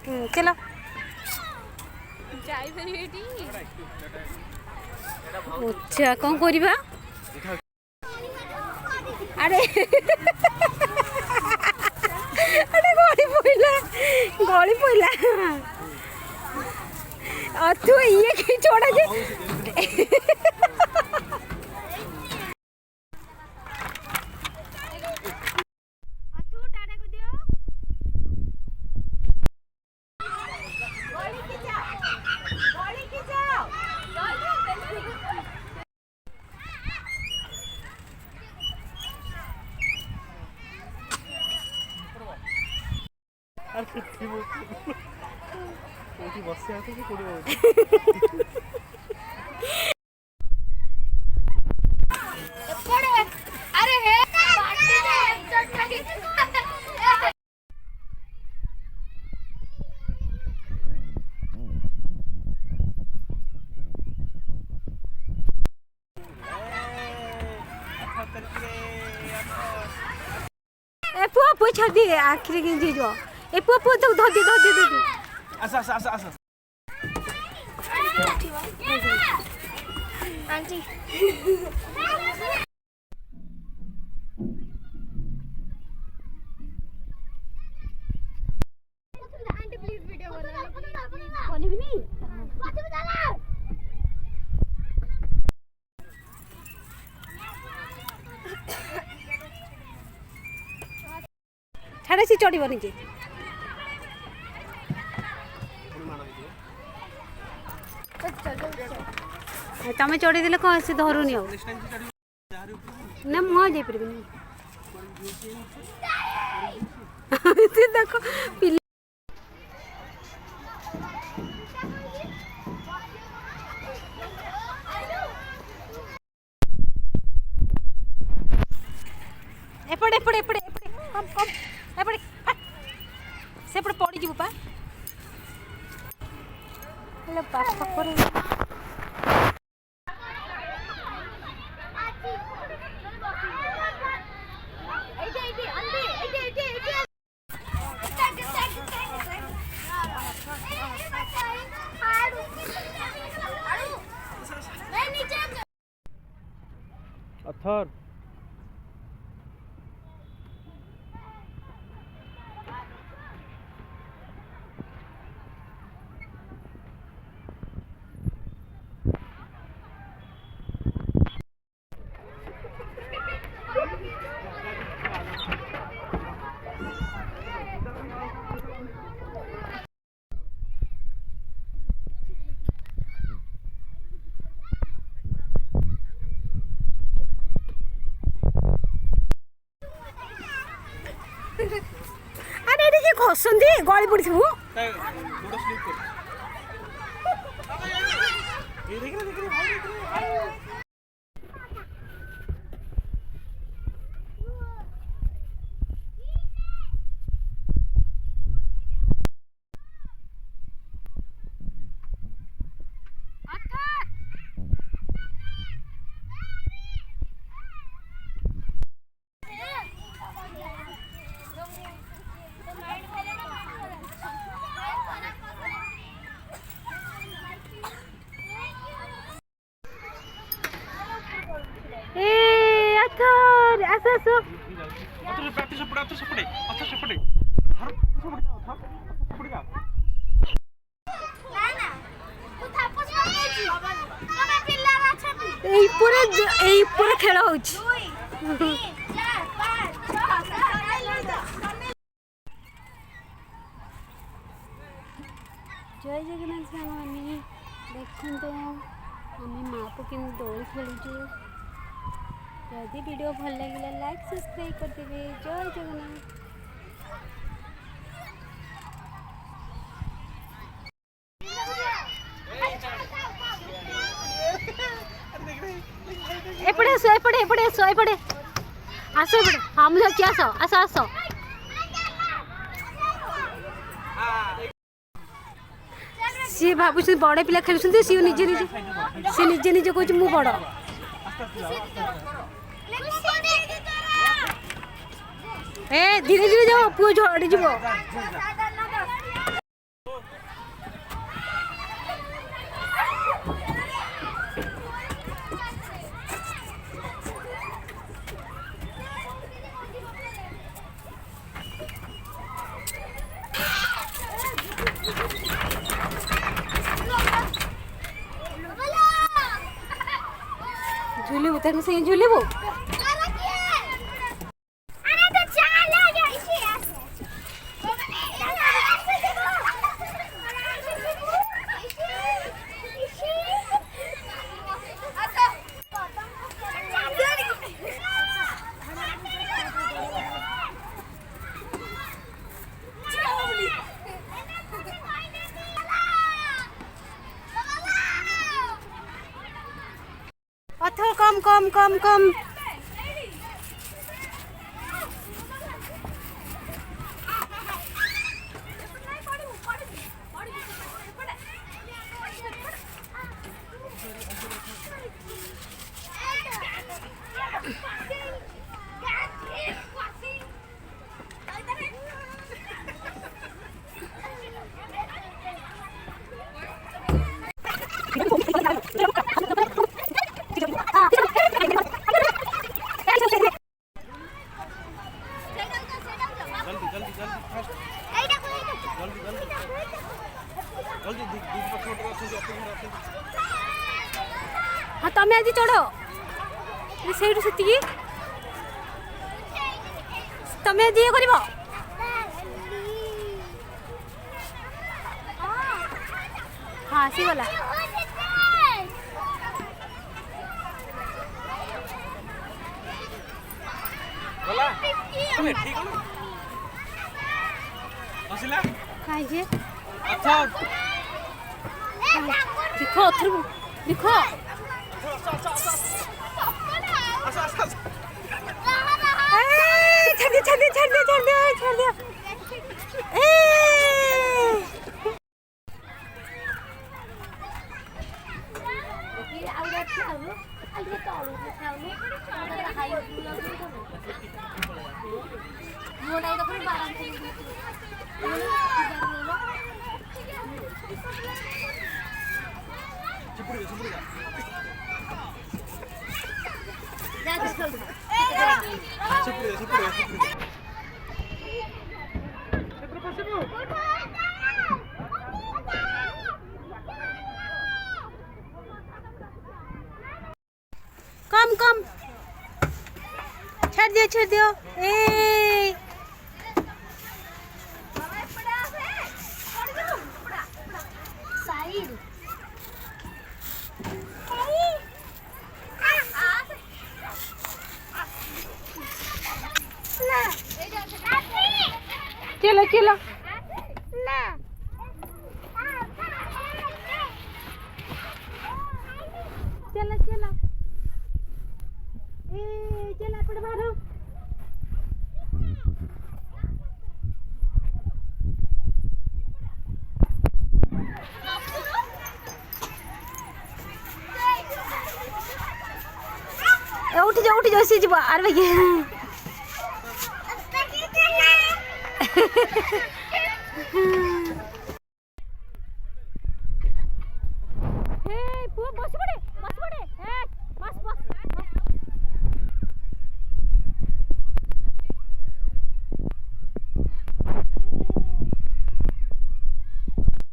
चलो अच्छा कौन करवा अरे अरे गली पड़ा तू ये कि छोड़ा जे पुआ पुआ छदी आखिर के जी जो ए पुआ पुआ तो धो दे आसा आंटी आंटी प्लीज वीडियो बना भी नहीं छाड़े सी चढ़ नीचे तमें चढ़ी देले कौन से धरुनी हो ना मुँह जा पार देखो एपड़े एपड़े एपड़े कम कम एपड़े से पड़े पड़ी जीव पा हेलो पास पकड़ अथर अरे ये खसंदी गली पड़ी थू खेल हो जय जगन्नाथ सामने देखते आम माँ को कि दौड़ खेलुचे जदि वीडियो भल लगे लाइक सब्सक्राइब करदेवे जय जगन्नाथ। एपड़े सो एपड़े एपड़े सो एपड़े आसो एपड़े हाँ मुझे क्या आसो आसो आसो सी भावुँ बड़े पिला खेल सी निजे निजे सी निजे निजे कह मु बड़ ए धीरे धीरे जाओ पुओ झड़ी जीव। झुलिबु ताको संगे झुलिबु अथो कम कम कम कम हाँ तमें आज चढ़ से तमें आज ये कर हाँ आसीगला कहीं देखो अथर्व देखो छड़ दिया कम कम छड़ दियो ए साइड चलो चलो चलो चलो चला पड़ मारो उठ जाओ सी जीवा आर भैया